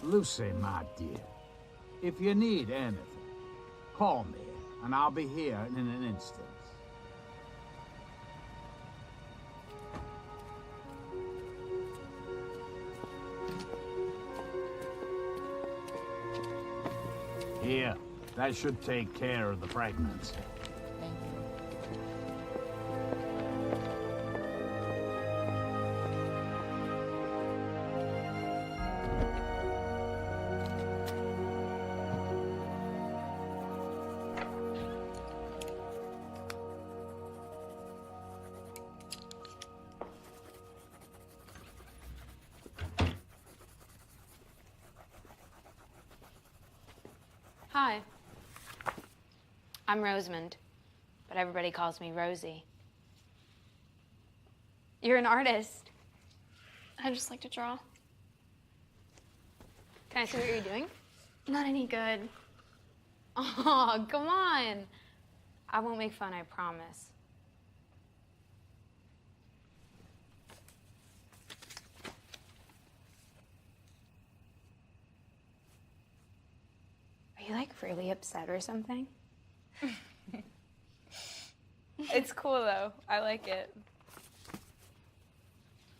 Lucy, my dear, if you need anything, call me, and I'll be here in an instant. Here, that should take care of the pregnancy. Thank you. Hi. I'm Rosamond, but everybody calls me Rosie. You're an artist. I just like to draw. Can I see what you're doing? Not any good. Oh, come on. I won't make fun, I promise. Are you like really upset or something? It's cool though. I like it.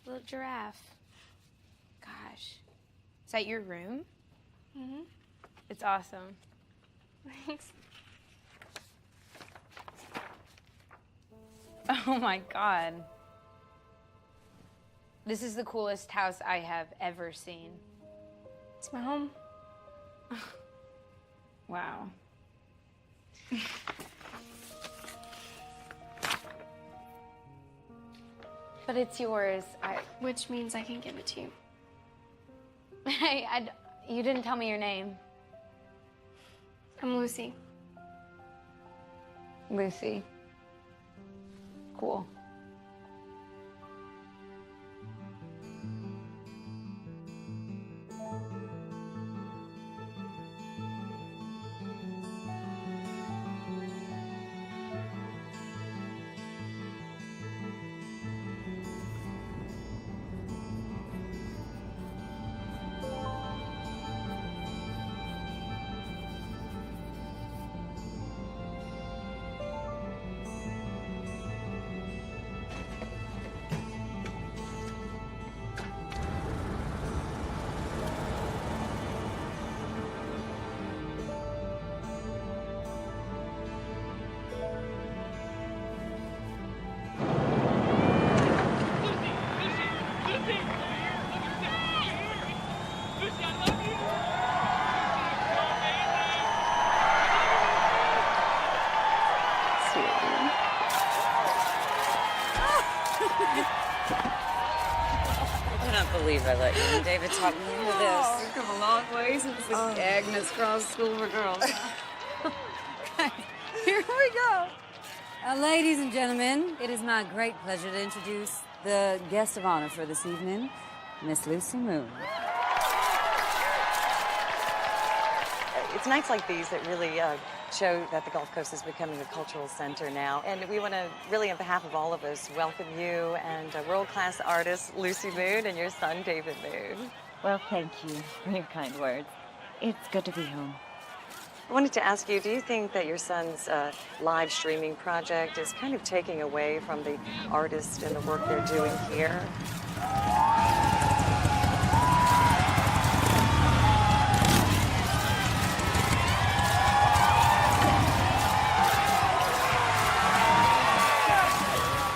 Little giraffe. Gosh. Is that your room? Mm-hmm. It's awesome. Thanks. Oh my God. This is the coolest house I have ever seen. It's my home. Wow. But it's yours. Which means I can give it to you. Hey, you didn't tell me your name. I'm Lucy. Lucy. Cool. I don't believe I let you and David talk me into this. We've come a long way since the Agnes Cross School for Girls. Here we go. Ladies and gentlemen, it is my great pleasure to introduce the guest of honor for this evening, Miss Lucy Moon. It's nights like these that really show that the Gulf Coast is becoming a cultural center now. And we want to really, on behalf of all of us, welcome you and world-class artist Lucy Moon and your son, David Moon. Well, thank you for your kind words. It's good to be home. I wanted to ask you, do you think that your son's live streaming project is kind of taking away from the artists and the work they're doing here?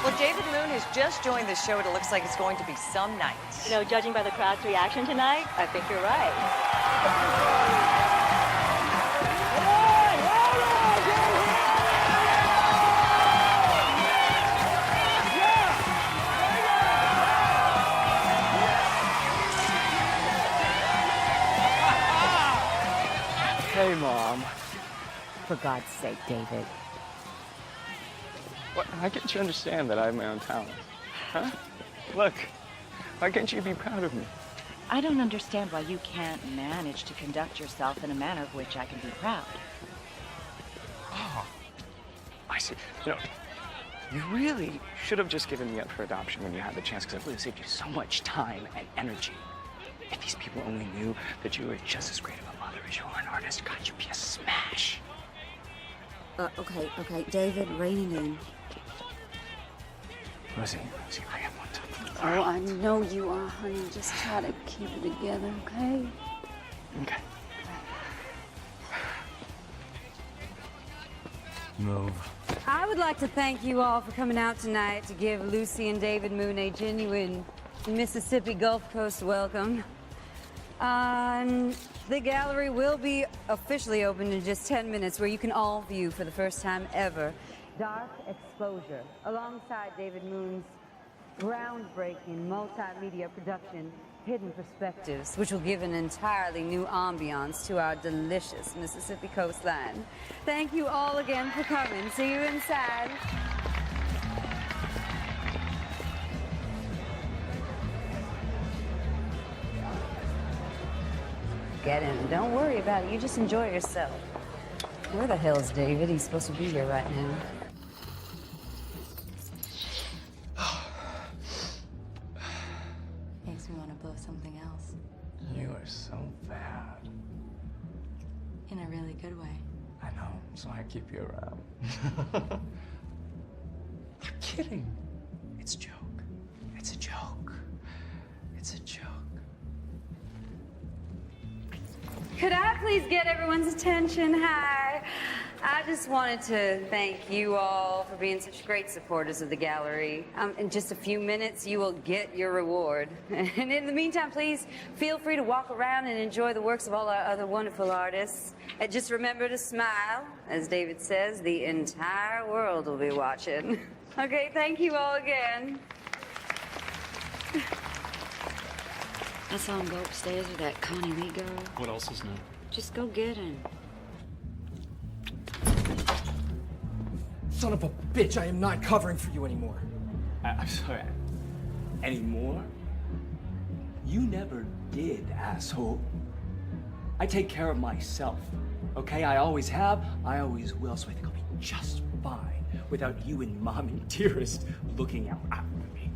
Well, David Moon has just joined the show, and it looks like it's going to be some night. You know, judging by the crowd's reaction tonight, I think you're right. Hey, Mom. For God's sake, David. What? Why can't you understand that I have my own talent? Huh? Look, why can't you be proud of me? I don't understand why you can't manage to conduct yourself in a manner of which I can be proud. Oh, I see. You know, you really should have just given me up for adoption when you had the chance, because it would have saved you so much time and energy. If these people only knew that you were just as great of a mother as you are an artist, God, you'd be a smash. Okay, David, rein it in. Lucy, I am one time. Oh, I know you are, honey. Just try to keep it together, okay? Okay. Move. I would like to thank you all for coming out tonight to give Lucy and David Moon a genuine Mississippi Gulf Coast welcome. The gallery will be officially opened in just 10 minutes, where you can all view for the first time ever Dark Exposure, alongside David Moon's groundbreaking multimedia production, Hidden Perspectives, which will give an entirely new ambiance to our delicious Mississippi coastline. Thank you all again for coming. See you inside. Get in. Don't worry about it. You just enjoy yourself. Where the hell is David? He's supposed to be here right now. Makes me want to blow something else. You are so bad. In a really good way. I know, so I keep you around. I'm kidding. It's a joke. It's a joke. It's a joke. Could I please get everyone's attention? Hi. I just wanted to thank you all for being such great supporters of the gallery. In just a few minutes, you will get your reward. And in the meantime, please feel free to walk around and enjoy the works of all our other wonderful artists. And just remember to smile. As David says, the entire world will be watching. Okay, thank you all again. I saw him go upstairs with that Connie Lee girl. What else is new? Just go get him. Son of a bitch, I am not covering for you anymore. I'm sorry. Anymore? You never did, asshole. I take care of myself, okay? I always have, I always will, so I think I'll be just fine without you and Mommy Dearest looking out for me.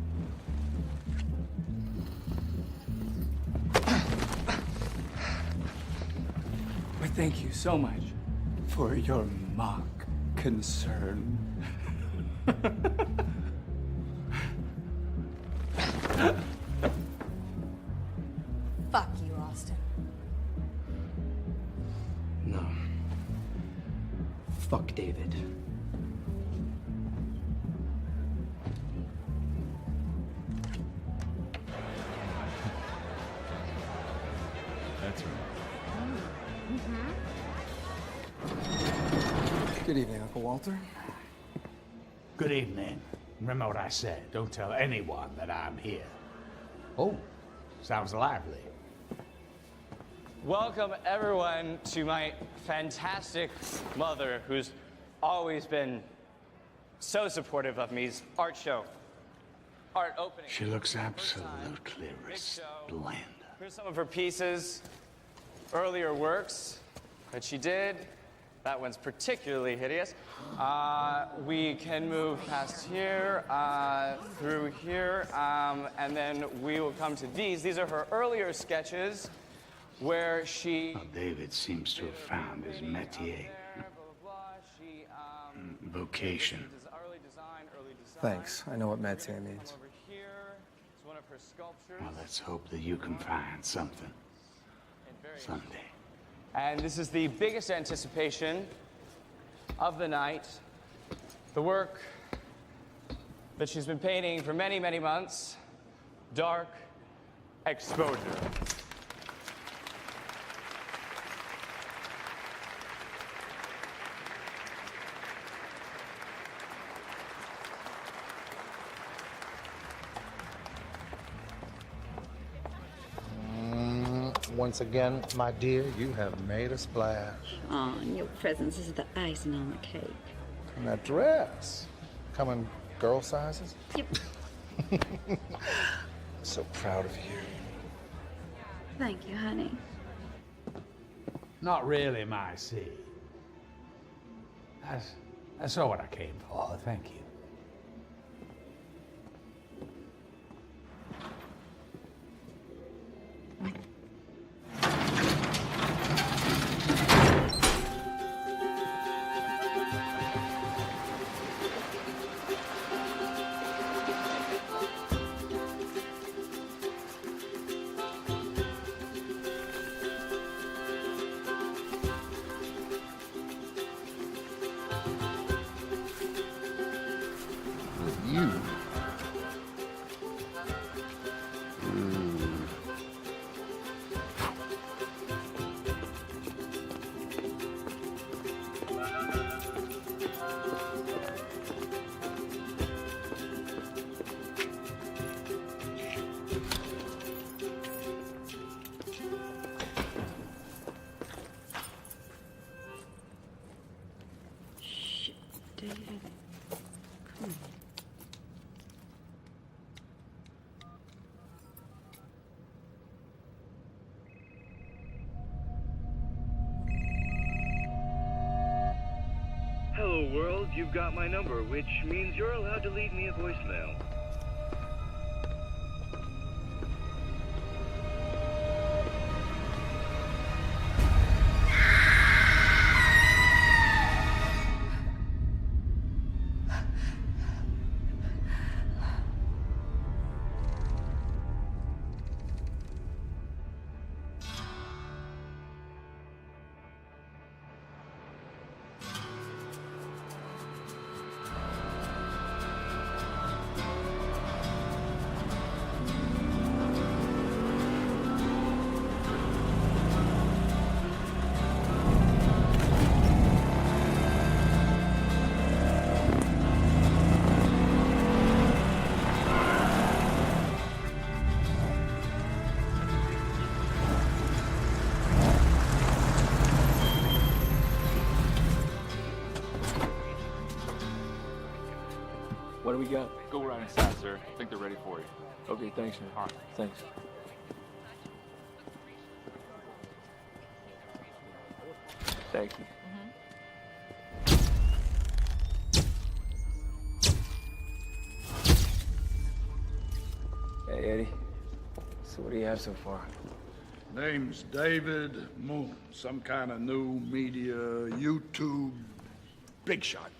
But thank you so much for your mock concern. Fuck you, Austin. No. Fuck David. That's right. Good evening, Uncle Walter. Good evening. Remember what I said. Don't tell anyone that I'm here. Oh, sounds lively. Welcome, everyone, to my fantastic mother, who's always been so supportive of me's art show. Art opening. She looks absolutely resplendent. Here's some of her pieces, earlier works that she did. That one's particularly hideous. We can move past here, through here, and then we will come to these. These are her earlier sketches where she... Well, David seems to have found his métier. Vocation. Thanks. I know what métier means. Well, let's hope that you can find something someday. And this is the biggest anticipation of the night. The work that she's been painting for many, many months, Dark Exposure. Once again, my dear, you have made a splash. Oh, and your presence is the icing on the cake. And that dress, come in girl sizes. Yep. So proud of you. Thank you, honey. Not really my seed. That's not what I came for. Thank you. with you. Hello, world. You've got my number, which means you're allowed to leave me a voicemail. What do we got? Go right inside, sir. I think they're ready for you. Okay, thanks, man. All right. Thanks. Thank you. Hey, Eddie. So what do you have so far? Name's David Moon. Some kind of new media, YouTube big shot.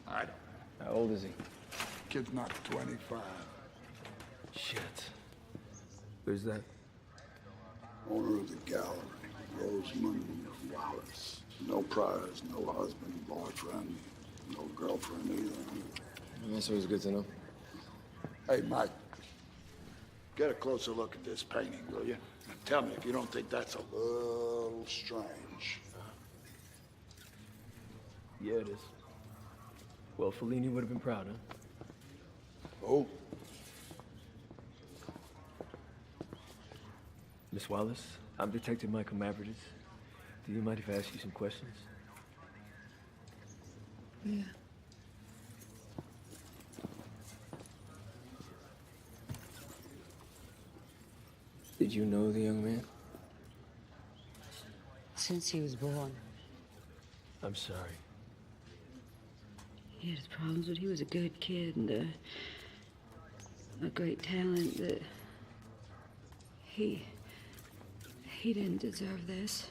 I don't know. How old is he? Kid's not 25. Shit. Who's that? Owner of the gallery, Rosamund Wallace. No prize, no husband, boyfriend, no girlfriend either. That's always good to know. Hey, Mike, get a closer look at this painting, will you? And tell me if you don't think that's a little strange. Yeah, it is. Well, Fellini would have been proud, huh? Oh? Miss Wallace, I'm Detective Michael Mavridis. Do you mind if I ask you some questions? Yeah. Did you know the young man? Since he was born. I'm sorry. He had his problems, but he was a good kid and a great talent. That he didn't deserve this.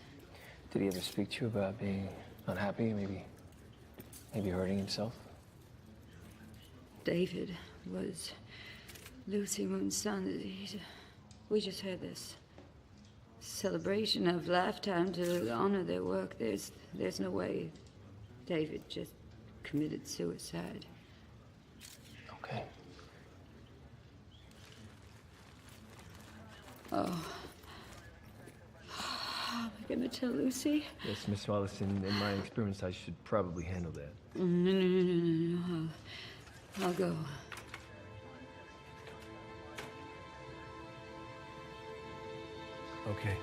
Did he ever speak to you about being unhappy, maybe hurting himself? David was Lucy Moon's son. We just had this celebration of lifetime to honor their work. There's no way David just committed suicide. Okay. Oh. Am I gonna tell Lucy? Yes, Miss Wallace, in my experience, I should probably handle that. No. I'll go. Okay.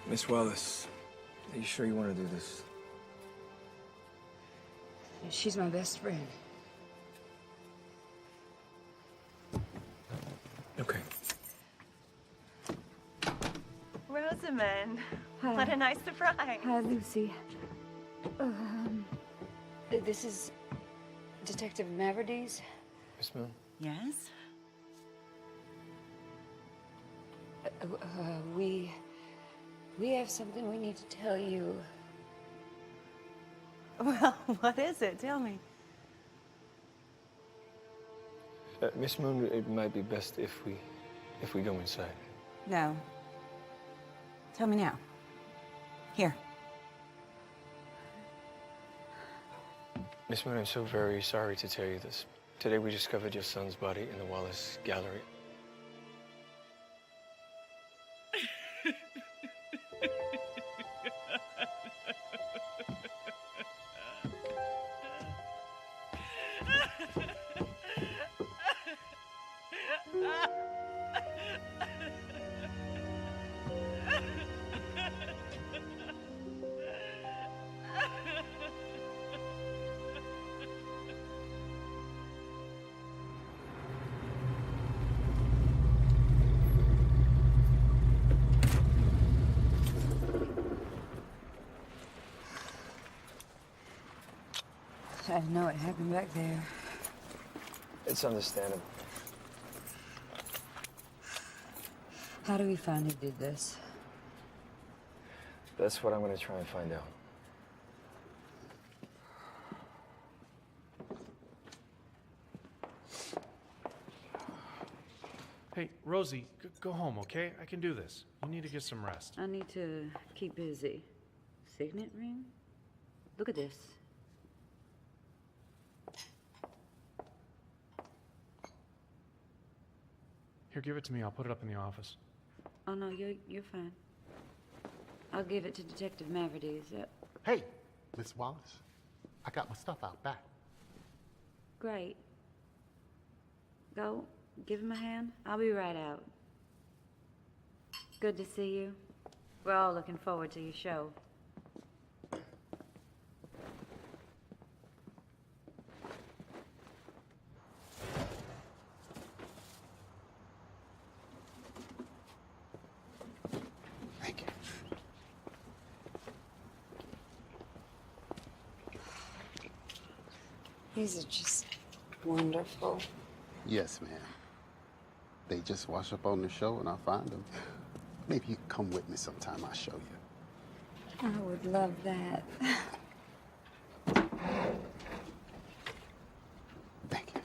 Miss Wallace, are you sure you want to do this? She's my best friend. Okay. Rosamund. Hi. What a nice surprise. Hi, Lucy. This is Detective Mavridis. Miss Moon? Yes? We have something we need to tell you. Well, what is it? Tell me. Miss Moon, it might be best if we go inside. No. Tell me now. Here. Miss Moon, I'm so very sorry to tell you this. Today we discovered your son's body in the Wallace Gallery. I didn't know what happened back there. It's understandable. How do we find who did this? That's what I'm gonna try and find out. Hey, Rosie, go home, okay? I can do this. You need to get some rest. I need to keep busy. Signet ring? Look at this. Here, give it to me. I'll put it up in the office. Oh, no, you're fine. I'll give it to Detective Mavrides. Hey, Miss Wallace. I got my stuff out back. Great. Go, give him a hand. I'll be right out. Good to see you. We're all looking forward to your show. Thank you. These are just wonderful. Yes, ma'am. They just wash up on the show and I'll find them. Maybe you can come with me sometime. I'll show you. I would love that. Thank you.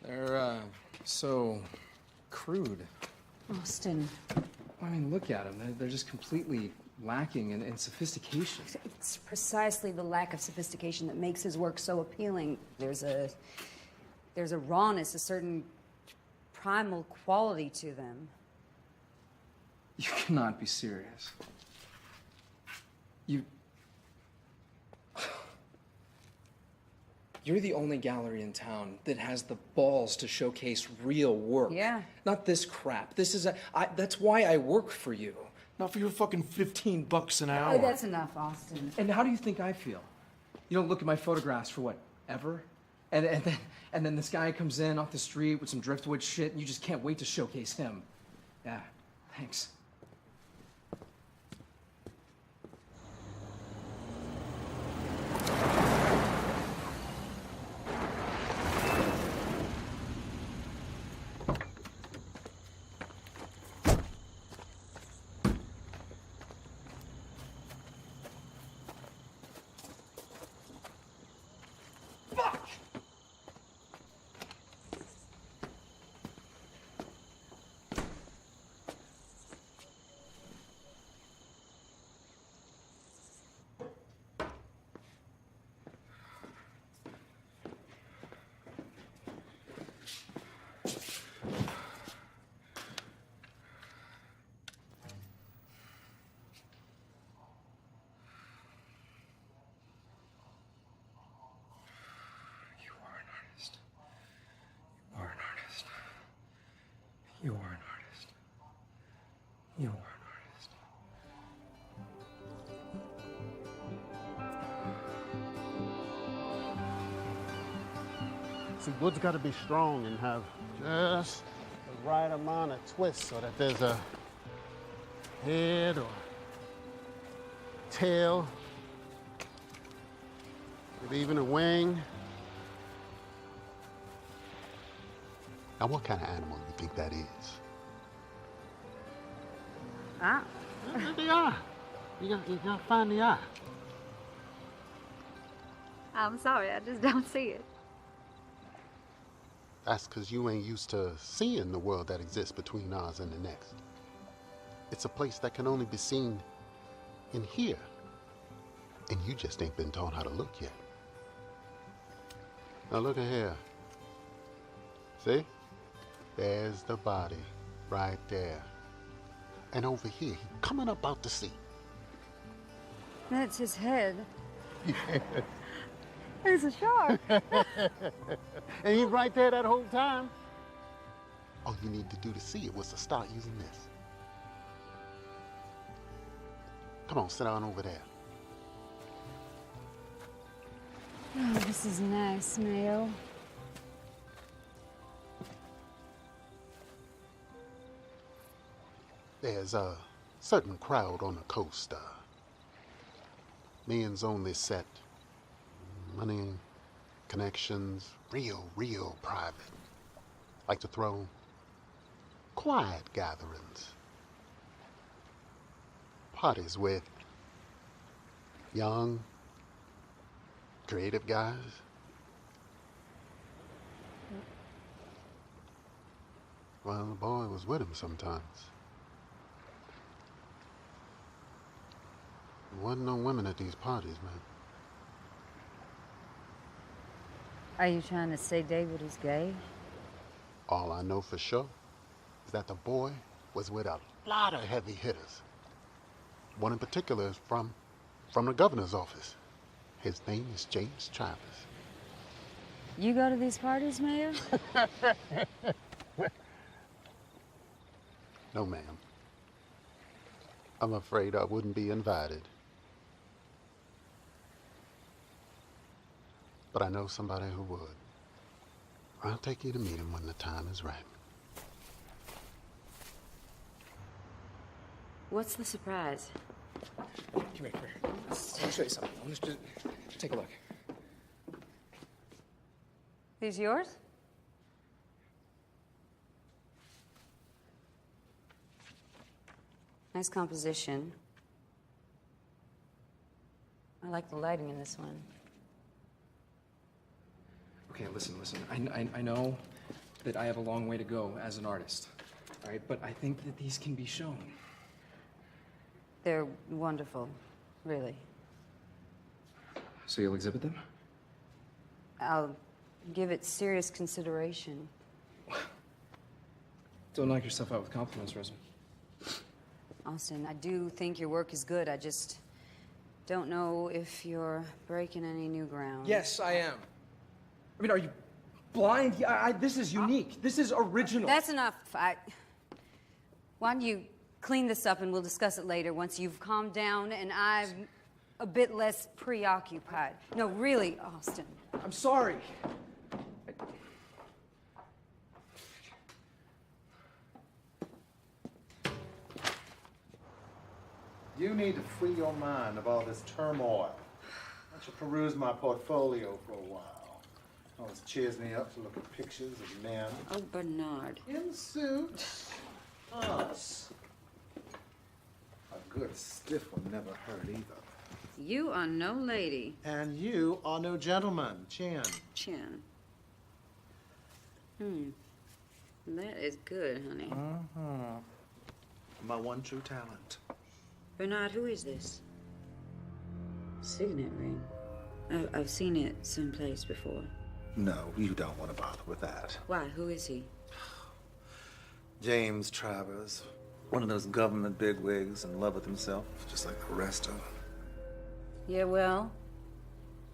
They're, so crude. Austin. I mean, look at them. They're just completely lacking in sophistication. It's precisely the lack of sophistication that makes his work so appealing. There's a rawness, a certain primal quality to them. You cannot be serious. You're the only gallery in town that has the balls to showcase real work. Yeah. Not this crap. This is that's why I work for you. Not for your fucking $15 an hour. Oh, that's enough, Austin. And how do you think I feel? You don't look at my photographs for what, ever? And then this guy comes in off the street with some driftwood shit and you just can't wait to showcase him. Yeah, thanks. You are an artist. You are an artist. See, wood's got to be strong and have just the right amount of twist so that there's a head or tail, maybe even a wing. Now, what kind of animal do you think that is? Ah. The eye. You gotta find the eye. I'm sorry, I just don't see it. That's because you ain't used to seeing the world that exists between ours and the next. It's a place that can only be seen in here. And you just ain't been taught how to look yet. Now look at here. See? There's the body right there. And over here, he coming up out the sea. That's his head. Yeah. There's a shark. And he's right there that whole time. All you need to do to see it was to start using this. Come on, sit down over there. Oh, this is nice, Mayo. There's a certain crowd on the coast. Men's only set. Money, connections, real private. Like to throw quiet gatherings. Parties with young, creative guys. Well, the boy was with him sometimes. There wasn't no women at these parties, man. Are you trying to say David is gay? All I know for sure is that the boy was with a lot of heavy hitters. One in particular is from the governor's office. His name is James Travis. You go to these parties, Mayor? No, ma'am. I'm afraid I wouldn't be invited. But I know somebody who would. I'll take you to meet him when the time is right. What's the surprise? Come here, come here. Let me show you something. Let's just take a look. These yours? Nice composition. I like the lighting in this one. Okay, listen. I know that I have a long way to go as an artist, all right? But I think that these can be shown. They're wonderful, really. So you'll exhibit them? I'll give it serious consideration. Don't knock yourself out with compliments, Rosa. Austin, I do think your work is good. I just don't know if you're breaking any new ground. Yes, I am. I mean, are you blind? Yeah, this is unique. This is original. That's enough. Why don't you clean this up and we'll discuss it later once you've calmed down and I'm a bit less preoccupied. No, really, Austin. I'm sorry. You need to free your mind of all this turmoil. Why don't you peruse my portfolio for a while? Always cheers me up to look at pictures of men. Oh, Bernard. In suits. Us. A good stiff one never hurt either. You are no lady. And you are no gentleman, Chin. Chin. That is good, honey. My one true talent. Bernard, who is this? Signet ring. I've seen it someplace before. No, you don't want to bother with that. Why? Who is he? James Travers. One of those government bigwigs in love with himself, just like the rest of them. Yeah, well,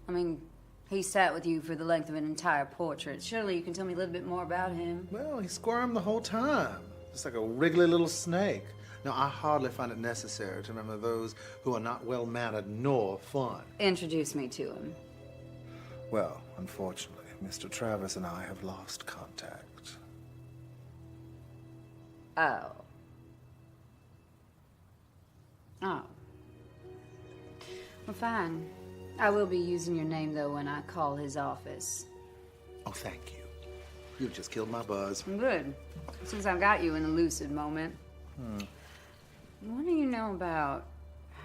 I mean, he sat with you for the length of an entire portrait. Surely you can tell me a little bit more about him. Well, he squirmed the whole time, just like a wriggly little snake. Now, I hardly find it necessary to remember those who are not well-mannered nor fun. Introduce me to him. Well, unfortunately, Mr. Travers and I have lost contact. Oh. Oh. Well, fine. I will be using your name, though, when I call his office. Oh, thank you. You just killed my buzz. Good. Since I've got you in the lucid moment. What do you know about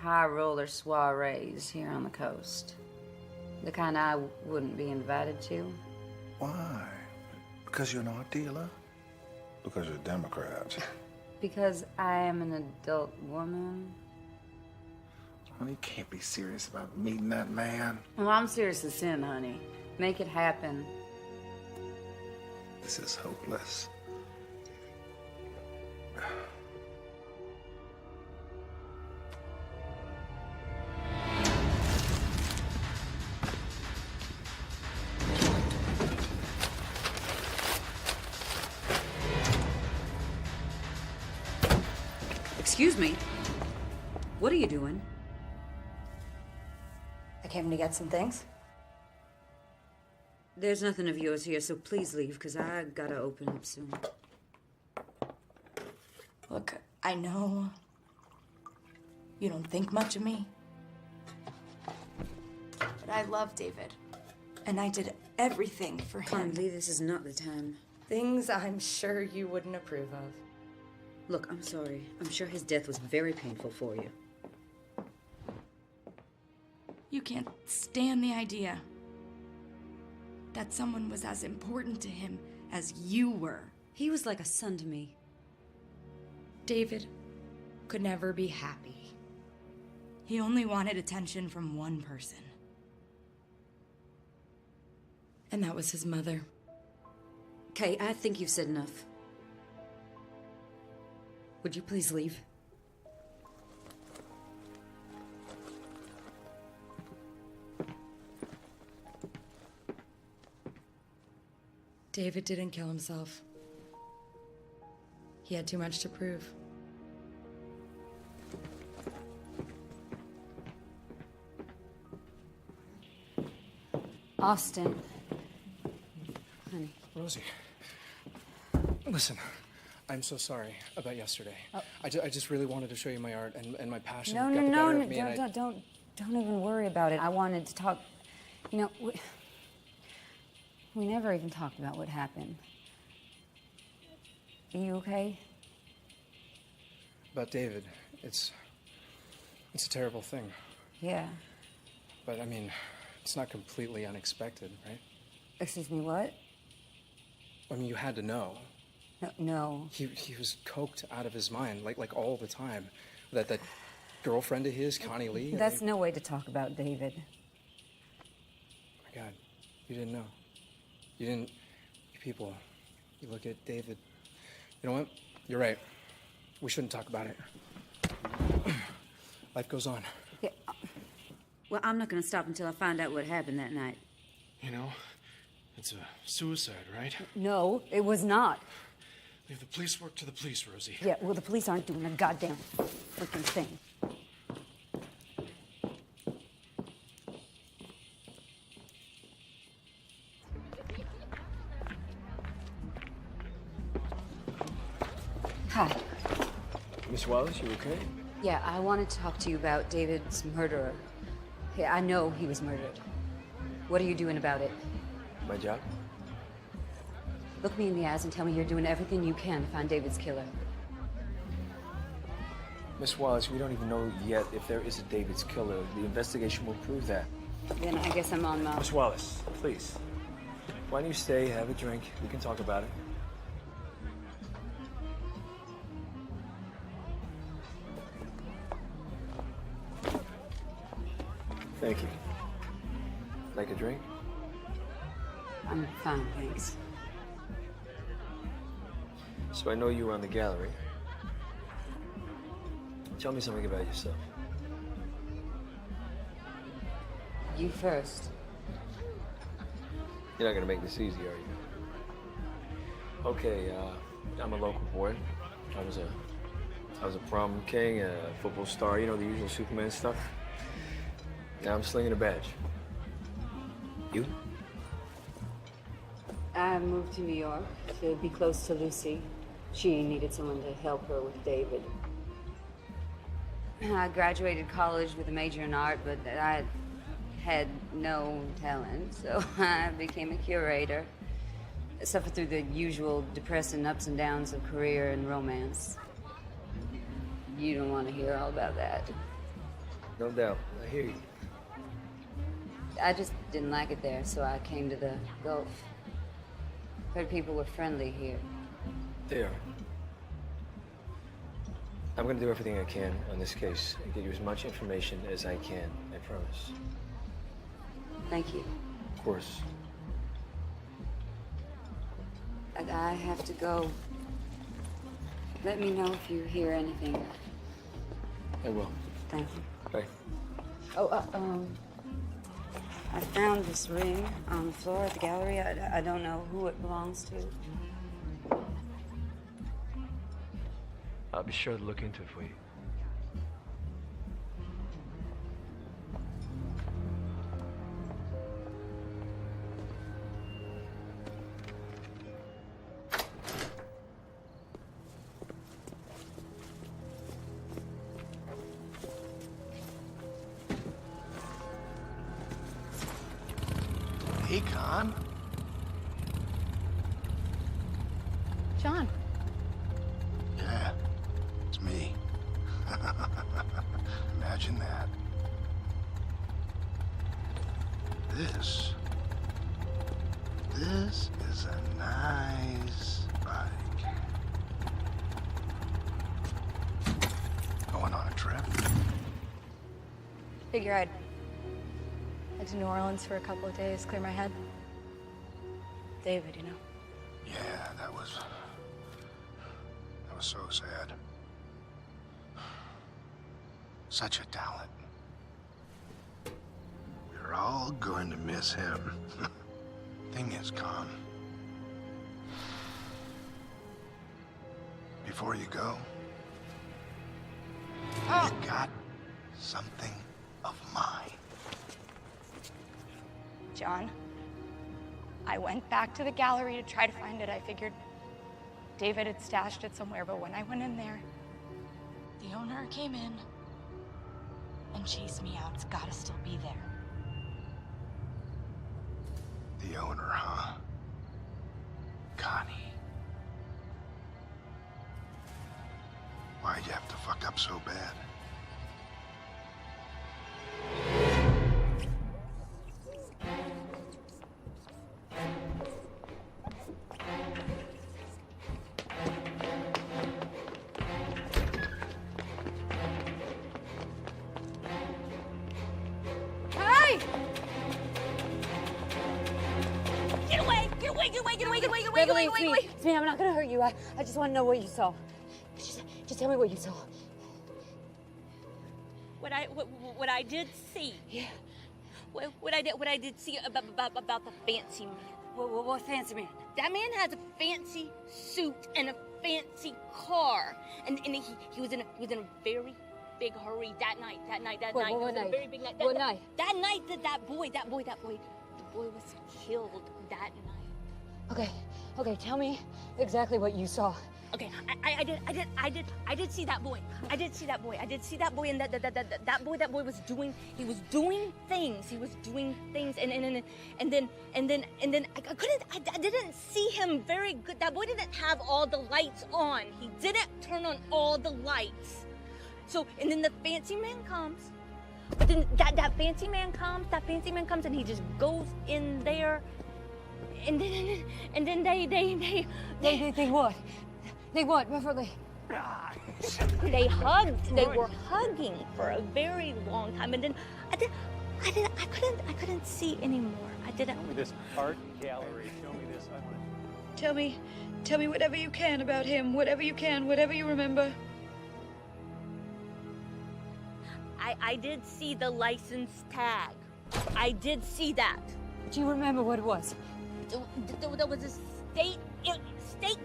high roller soirees here on the coast? The kind I wouldn't be invited to? Why? Because you're an art dealer? Because you're a Democrat? Because I am an adult woman. Honey, you can't be serious about meeting that man. Well, I'm serious as sin, honey. Make it happen. This is hopeless. Excuse me. What are you doing? I came to get some things. There's nothing of yours here, so please leave, because I gotta open up soon. Look, I know you don't think much of me, but I love David, and I did everything for him. Kindly, this is not the time. Things I'm sure you wouldn't approve of. Look, I'm sorry. I'm sure his death was very painful for you. You can't stand the idea that someone was as important to him as you were. He was like a son to me. David could never be happy. He only wanted attention from one person. And that was his mother. Kay, I think you've said enough. Would you please leave? David didn't kill himself. He had too much to prove. Austin. Honey. Rosie. Listen, I'm so sorry about yesterday. Oh. I just really wanted to show you my art, and my passion No, got the better of me, and I... don't even worry about it. I wanted to talk. You know, we never even talked about what happened. Are you okay? About David, it's a terrible thing. Yeah. But I mean, it's not completely unexpected, right? Excuse me, what? I mean, you had to know. No. He was coked out of his mind, like all the time. That girlfriend of his, Connie Lee. That's no way to talk about David. My God, you didn't know. You didn't. You people, you look at David. You know what? You're right. We shouldn't talk about it. Life goes on. Yeah. Well, I'm not going to stop until I find out what happened that night. You know, it's a suicide, right? No, it was not. Leave the police work to the police, Rosie. Yeah, well, the police aren't doing a goddamn freaking thing. Hi. Miss Wallace, you okay? Yeah, I wanted to talk to you about David's murderer. Yeah, I know he was murdered. What are you doing about it? My job? Look me in the eyes and tell me you're doing everything you can to find David's killer. Miss Wallace, we don't even know yet if there is a David's killer. The investigation will prove that. Then I guess I'm on my... Miss Wallace, please. Why don't you stay, have a drink? We can talk about it. Thank you. Like a drink? I'm fine, thanks. So I know you were on the gallery. Tell me something about yourself. You first. You're not gonna make this easy, are you? Okay, I'm a local boy. I was a prom king, a football star, you know, the usual Superman stuff. Now I'm slinging a badge. You? I moved to New York to be close to Lucy. She needed someone to help her with David. I graduated college with a major in art, but I had no talent, so I became a curator. Suffered through the usual depressing ups and downs of career and romance. You don't want to hear all about that. No doubt. I hear you. I just didn't like it there, so I came to the Gulf. Heard people were friendly here. They are. I'm gonna do everything I can on this case and get you as much information as I can. I promise. Thank you. Of course. I have to go. Let me know if you hear anything. I will. Thank you. Bye. Oh, I found this ring on the floor at the gallery. I don't know who it belongs to. I'll be sure to look into it for you. Hey, Con. John. Yeah, it's me. Imagine that. This is a nice bike. Going on a trip? Figure I'd head to New Orleans for a couple of days, clear my head. David, you know. Yeah, that was so sad. Such a talent. We're all going to miss him. Thing is, Con, before you go, you got something of mine. John, I went back to the gallery to try to find it. I figured David had stashed it somewhere, but when I went in there, The owner came in and chased me out. It's gotta still be there. The owner, huh? Connie. Why'd you have to fuck up so bad? Hey! Get away! Get away! Get away! Get away! Get away! Get away! Beverly, Get away! Get it's away! me. It's me. I'm not gonna hurt you. I just want to know what you saw. Just tell me what you saw. What I did see. Yeah. What I did see about the fancy man. What fancy man? That man has a fancy suit and a fancy car, and he was in a very big hurry that night. That night. What It was night? a very big night. What night? That night that boy was killed that night. Okay. Tell me exactly what you saw. Okay, I did see that boy. I did see that boy, and that boy was doing things. He was doing things, and then I didn't see him very good. That boy didn't have all the lights on. He didn't turn on all the lights. So, and then the fancy man comes. But then that fancy man comes, and he just goes in there, and then They what? They what, Beverly? They hugged. They were hugging for a very long time, and then I couldn't see anymore. I didn't. Show me this art gallery. Show me this. I want to... Tell me whatever you can about him. Whatever you can, whatever you remember. I did see the license tag. I did see that. Do you remember what it was? There was a state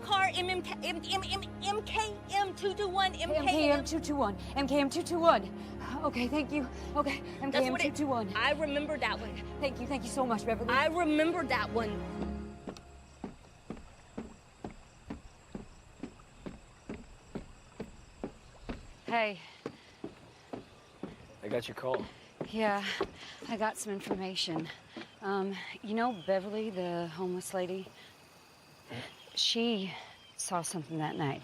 car MKM 221 MKM 221. MKM 221. Okay, thank you. Okay, MKM 221. I remember that one. Thank you so much, Beverly. I remember that one. Hey, I got your call. Yeah, I got some information. You know Beverly, the homeless lady? She saw something that night.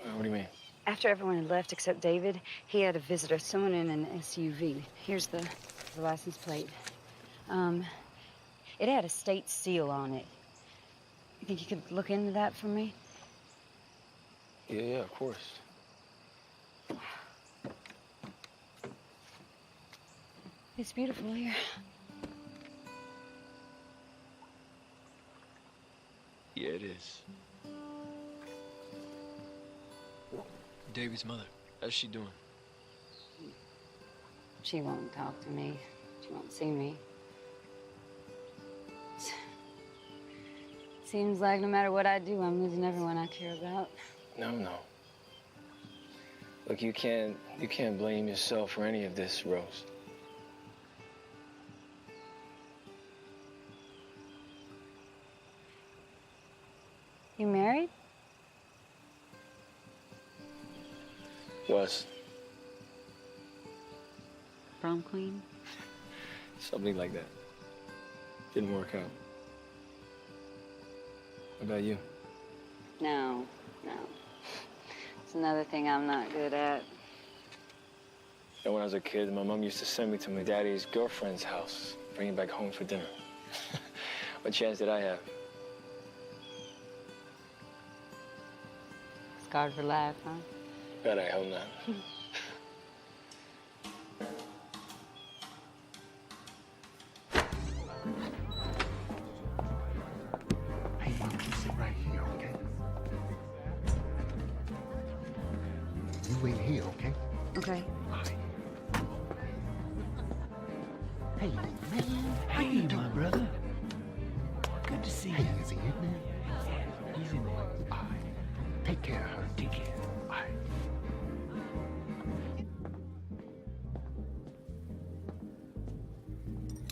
What do you mean? After everyone had left except David, he had a visitor, someone in an SUV. Here's the license plate. It had a state seal on it. You think you could look into that for me? Yeah, of course. It's beautiful here. Yeah, it is. David's mother, how's she doing? She won't talk to me. She won't see me. Seems like no matter what I do, I'm losing everyone I care about. No. Look, you can't blame yourself for any of this, Rose. You married? Was. Prom queen? Something like that. Didn't work out. What about you? No. It's another thing I'm not good at. You know, when I was a kid, my mom used to send me to my daddy's girlfriend's house, bring him back home for dinner. What chance did I have? Scarred for life, huh? God, I hope not. Hey, Mom, you sit right here, okay? You wait here, okay? Okay. Hey, man. How you doing, brother? Good to see you. Hey, is he in there? He's in there. All right. Take care of her. Take care. All right.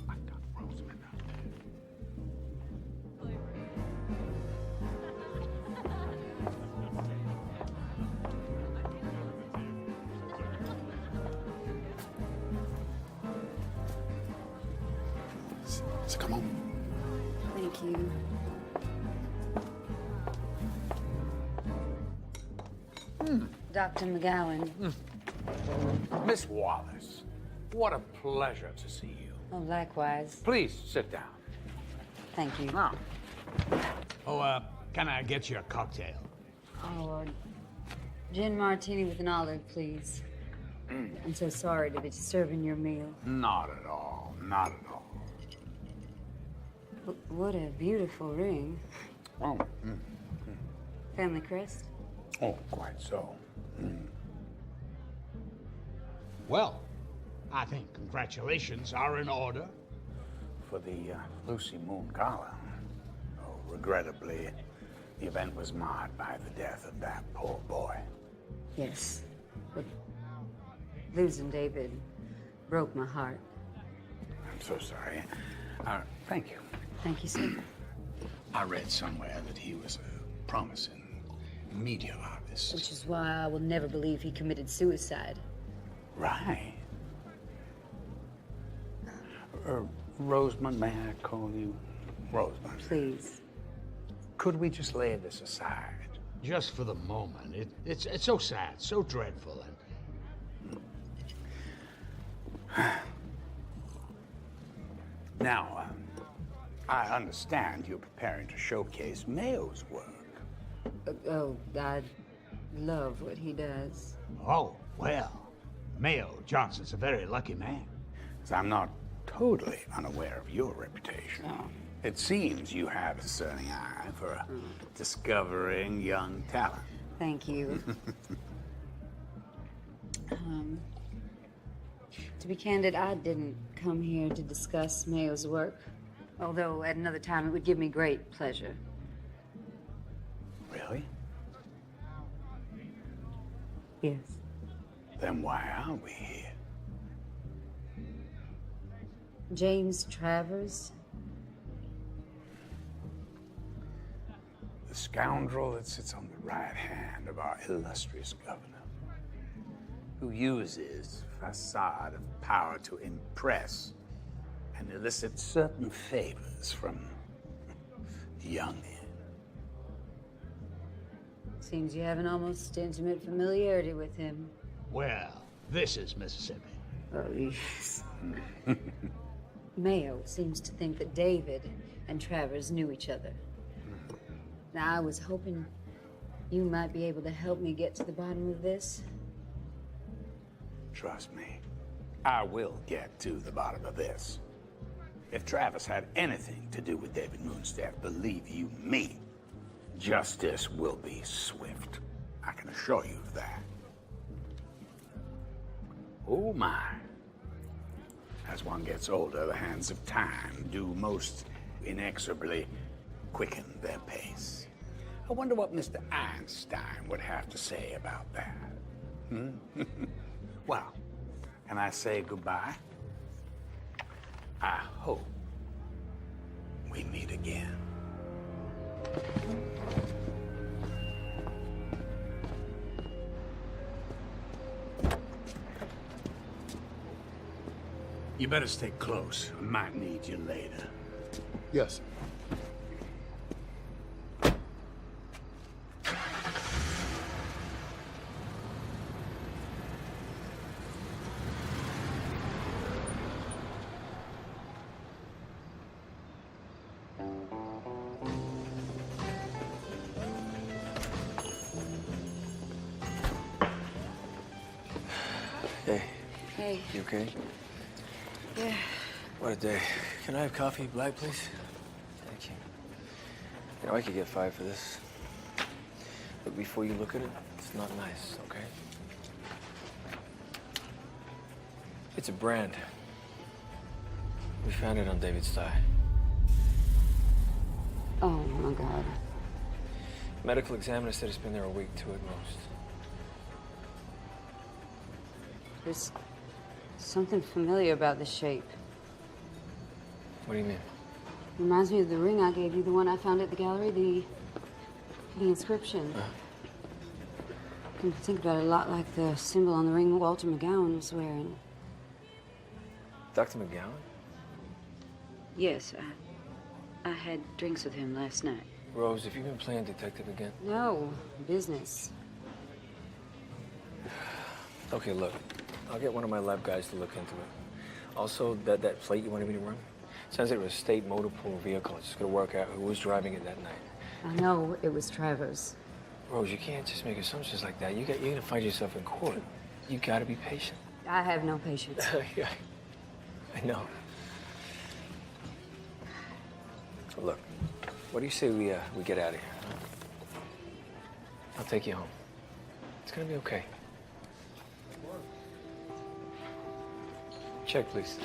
I got Rosamond out there. So come on. Thank you. Dr. McGowan. Miss Wallace, what a pleasure to see you. Oh, likewise. Please sit down. Thank you. Now. Can I get you a cocktail? Oh, gin martini with an olive, please. I'm so sorry to be disturbing your meal. Not at all. Not at all. What a beautiful ring. Oh. Family crest? Oh, quite so. Well, I think congratulations are in order for the Lucy Moon Gala. Oh, regrettably, the event was marred by the death of that poor boy. Yes. But losing David broke my heart. I'm so sorry. Thank you. Thank you, sir. I read somewhere that he was a promising media artist. Which is why I will never believe he committed suicide. Right. Rosamond, may I call you Rosamond? Please. Could we just lay this aside? Just for the moment. It's so sad, so dreadful, and... Now, I understand you're preparing to showcase Mayo's work. Oh, I love what he does. Oh, well, Mayo Johnson's a very lucky man. 'Cause I'm not totally unaware of your reputation. Oh. It seems you have a discerning eye for discovering young talent. Thank you. To be candid, I didn't come here to discuss Mayo's work, although at another time it would give me great pleasure. Really? Yes. Then why are we here? James Travers? The scoundrel that sits on the right hand of our illustrious governor. who uses facade of power to impress and elicit certain favors from young men. Seems you have an almost intimate familiarity with him. Well, this is Mississippi. Oh, yes. Mayo seems to think that David and Travers knew each other. Now, I was hoping you might be able to help me get to the bottom of this. Trust me, I will get to the bottom of this. If Travis had anything to do with David Moonstaff, believe you me, justice will be swift. I can assure you of that. Oh my. As one gets older, the hands of time do most inexorably quicken their pace. I wonder what Mr. Einstein would have to say about that. Hmm? Well, can I say goodbye? I hope we meet again. You better stay close. I might need you later. Yes. Hey. Hey. You okay? Yeah. What a day. Can I have coffee black, please? Thank you. You know, I could get fired for this. But before you look at it, it's not nice, okay? It's a brand. We found it on David's tie. Oh, my God. Medical examiner said it's been there a week, 2 at most. There's something familiar about the shape. What do you mean? Reminds me of the ring I gave you, the one I found at the gallery, the inscription. I can think about it a lot like the symbol on the ring Walter McGowan was wearing. Dr. McGowan? Yes, I had drinks with him last night. Rose, have you been playing detective again? No, business. Okay, look. I'll get one of my lab guys to look into it. Also, that plate you wanted me to run? Sounds like it was a state motor pool vehicle. It's just gonna work out who was driving it that night. I know it was Travers. Rose, you can't just make assumptions like that. You're gonna find yourself in court. You gotta be patient. I have no patience. Yeah, I know. So look, what do you say we get out of here? Huh? I'll take you home. It's gonna be okay. Check, please.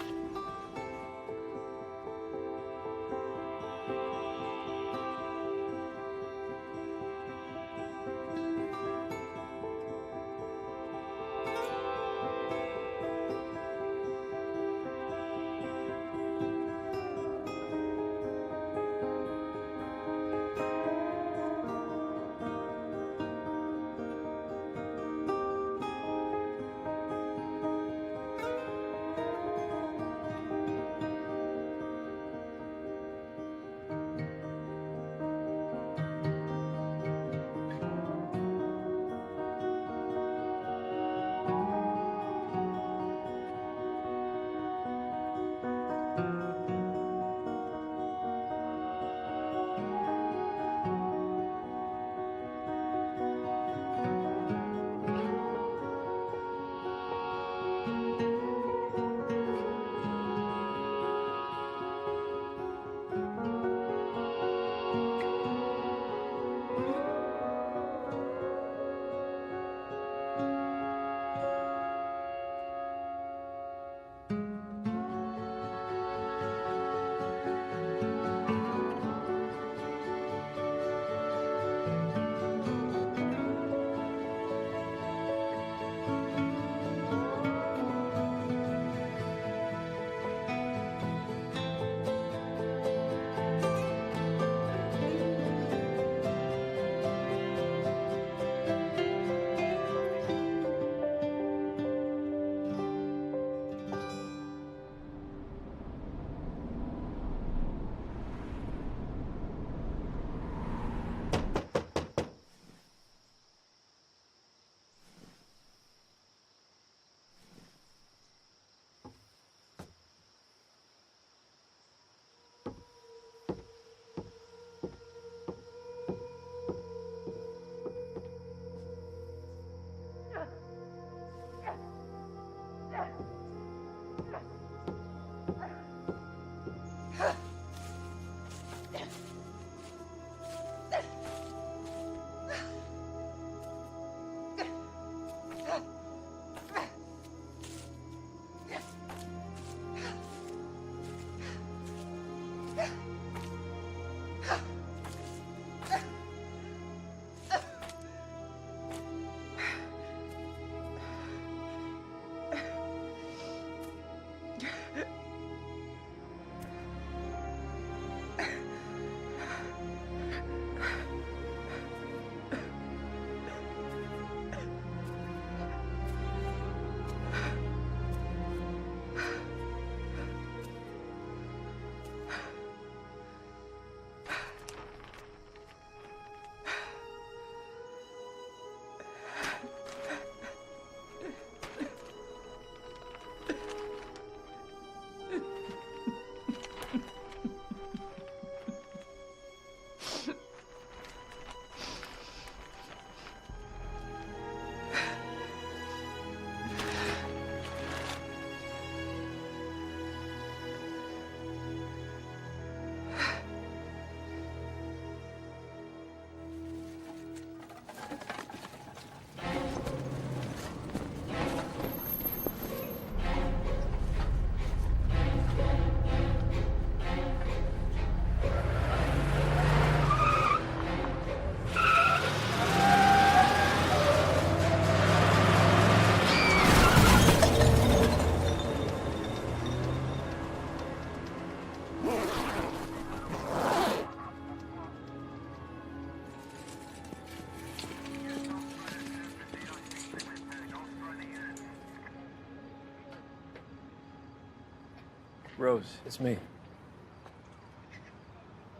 Rose, it's me.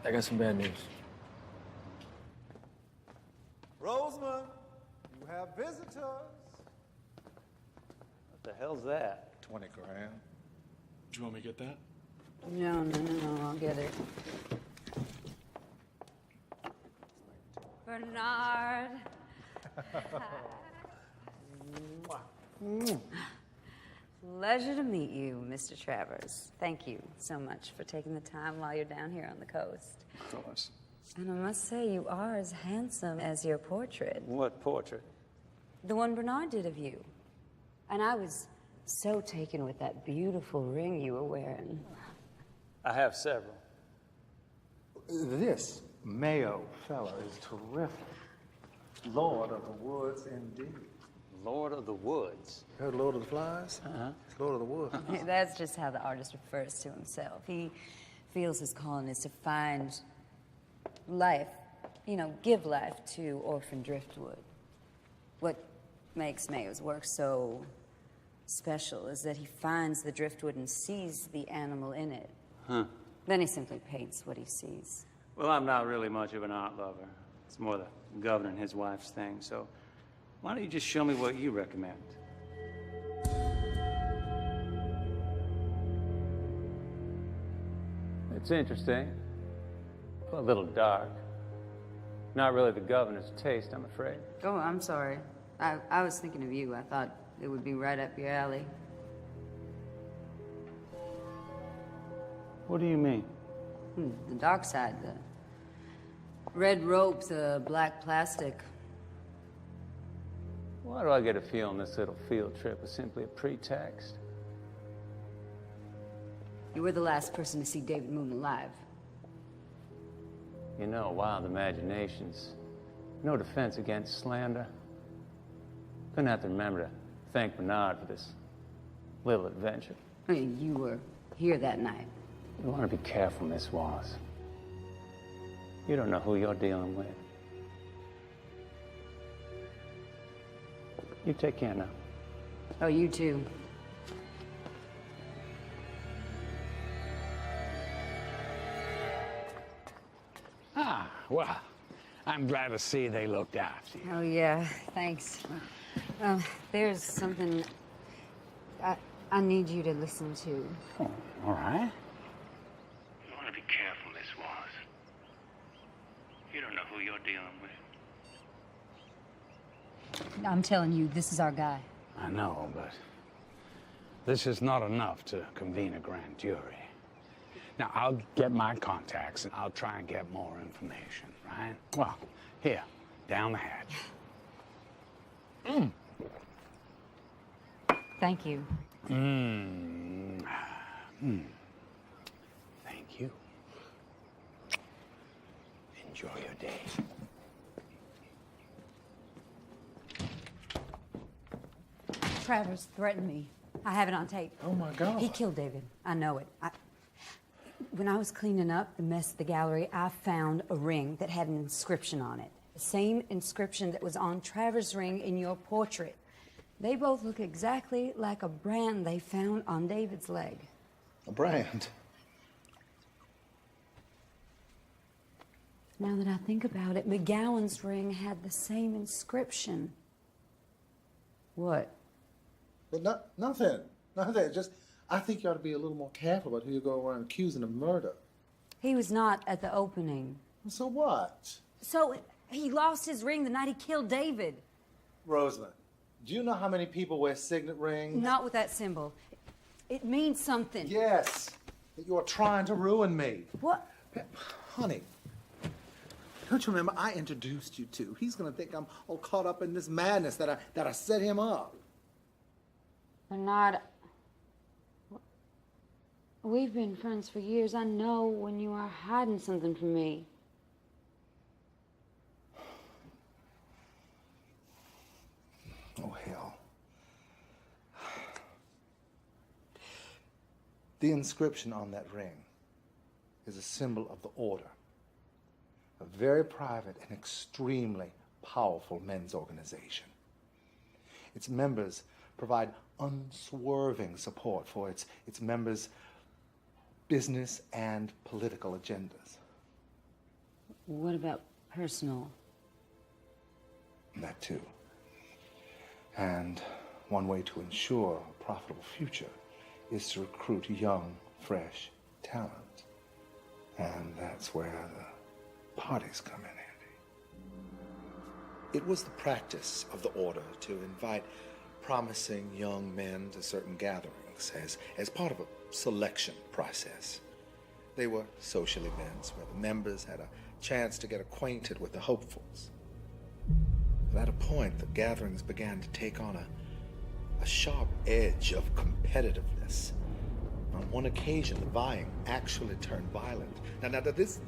I got some bad news. Roseman, you have visitors. What the hell's that? 20 grand. Do you want me to get that? No, I'll get it. Bernard. Pleasure to meet you, Mr. Travers. Thank you so much for taking the time while you're down here on the coast. Of course. And I must say, you are as handsome as your portrait. What portrait? The one Bernard did of you. And I was so taken with that beautiful ring you were wearing. I have several. This Mayo fella is terrific. Lord of the Woods, indeed. Lord of the Woods? You heard Lord of the Flies? Uh-huh. It's Lord of the Woods. That's just how the artist refers to himself. He feels his calling is to find life, give life to orphan driftwood. What makes Mayo's work so special is that he finds the driftwood and sees the animal in it. Huh. Then he simply paints what he sees. Well, I'm not really much of an art lover. It's more the governor and his wife's thing, so why don't you just show me what you recommend? It's interesting. A little dark. Not really the governor's taste, I'm afraid. Oh, I'm sorry. I was thinking of you. I thought it would be right up your alley. What do you mean? The dark side, the red rope, the black plastic. Why do I get a feeling this little field trip is simply a pretext? You were the last person to see David Moon alive. You know, wild imaginations. No defense against slander. Gonna have to remember to thank Bernard for this little adventure. I mean, you were here that night. You want to be careful, Miss Wallace. You don't know who you're dealing with. You take care now. Oh, you too. Ah, well, I'm glad to see they looked after you. Oh, yeah, thanks. There's something I need you to listen to. Oh, all right. You want to be careful, Miss Wallace. You don't know who you're dealing with. I'm telling you, this is our guy. I know, but this is not enough to convene a grand jury. Now, I'll get my contacts and I'll try and get more information, right? Well, here, down the hatch. Thank you. Thank you. Enjoy your day. Travers threatened me. I have it on tape. Oh, my God. He killed David. I know it. When I was cleaning up the mess at the gallery, I found a ring that had an inscription on it. The same inscription that was on Travers' ring in your portrait. They both look exactly like a brand they found on David's leg. A brand? Now that I think about it, McGowan's ring had the same inscription. What? Well, nothing. Nothing. Just, I think you ought to be a little more careful about who you go around accusing of murder. He was not at the opening. So what? So he lost his ring the night he killed David. Rosamond, do you know how many people wear signet rings? Not with that symbol. It means something. Yes. That you are trying to ruin me. What? Honey, don't you remember I introduced you to? He's gonna think I'm all caught up in this madness that I set him up. Bernard, we've been friends for years. I know when you are hiding something from me. Oh, hell. The inscription on that ring is a symbol of the Order, a very private and extremely powerful men's organization. Its members provide unswerving support for its members' business and political agendas. What about personal? That too. And one way to ensure a profitable future is to recruit young, fresh talent. And that's where the parties come in handy. It was the practice of the order to invite promising young men to certain gatherings as part of a selection process. They were social events where the members had a chance to get acquainted with the hopefuls. But at a point, the gatherings began to take on a sharp edge of competitiveness. On one occasion, the vying actually turned violent. Now this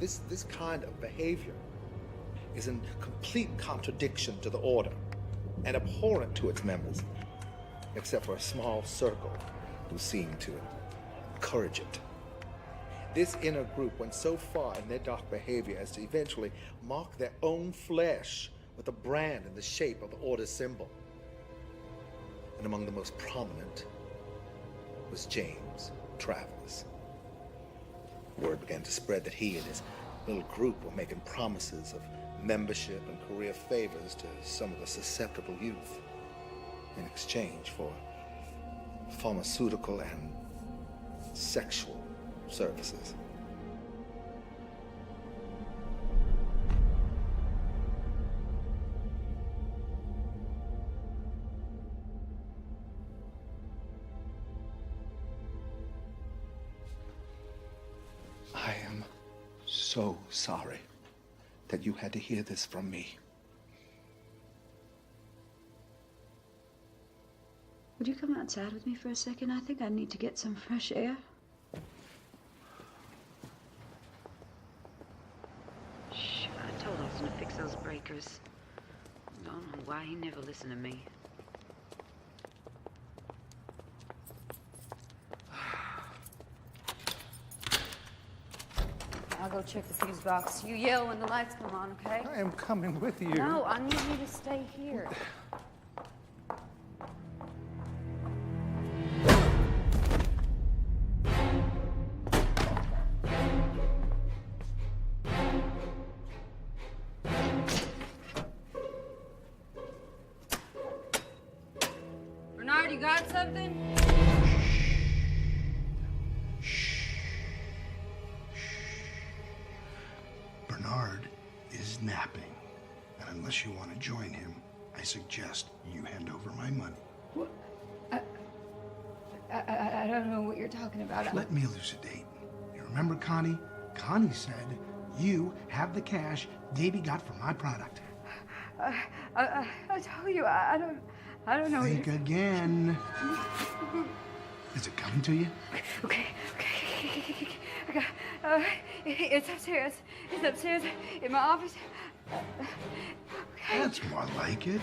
kind of behavior is in complete contradiction to the order and abhorrent to its members, except for a small circle who seemed to encourage it. This inner group went so far in their dark behavior as to eventually mark their own flesh with a brand in the shape of the order's symbol. And among the most prominent was James Travers. Word began to spread that he and his little group were making promises of membership and career favors to some of the susceptible youth in exchange for pharmaceutical and sexual services. I am so sorry that you had to hear this from me. Would you come outside with me for a second? I think I need to get some fresh air. Shh, I told Austin to fix those breakers. I don't know why he never listened to me. I'll go check the fuse box. You yell when the lights come on, okay? I am coming with you. No, I need you to stay here. Bernard, you got something? Bernard is napping, and unless you want to join him, I suggest you hand over my money. What? I don't know what you're talking about. Let me elucidate. You remember Connie? Connie said you have the cash Davey got for my product. I told you, I don't know. Think again. Is it coming to you? Okay. I got, it's upstairs. It's upstairs in my office. Okay. That's more like it.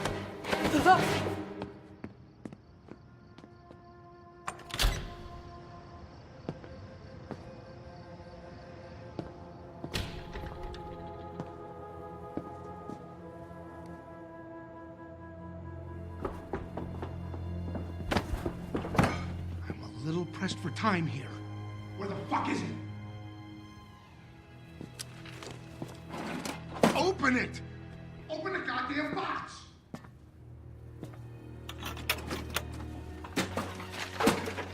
I'm a little pressed for time here. Where the fuck is it? Open it! Open the goddamn box!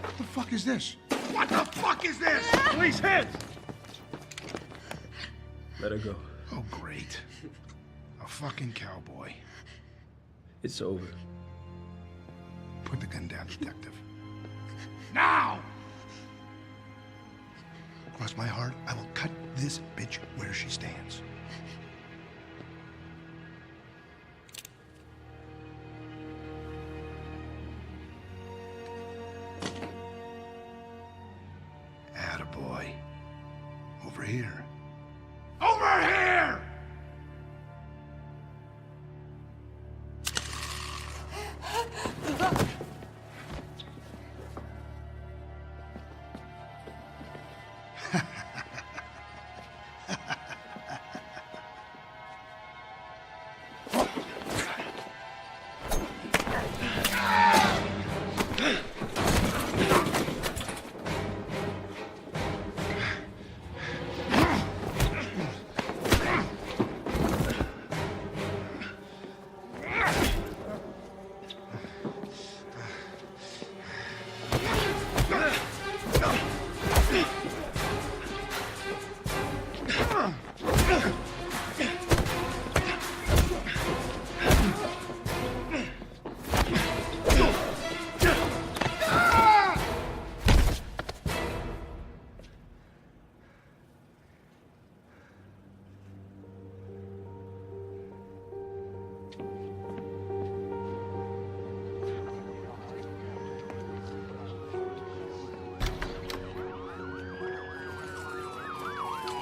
What the fuck is this? What the fuck is this? Police, hands! Let her go. Oh, great. A fucking cowboy. It's over. Put the gun down, detective. Now! Cross my heart, I will cut this bitch where she stands. Attaboy. Over here. Over here!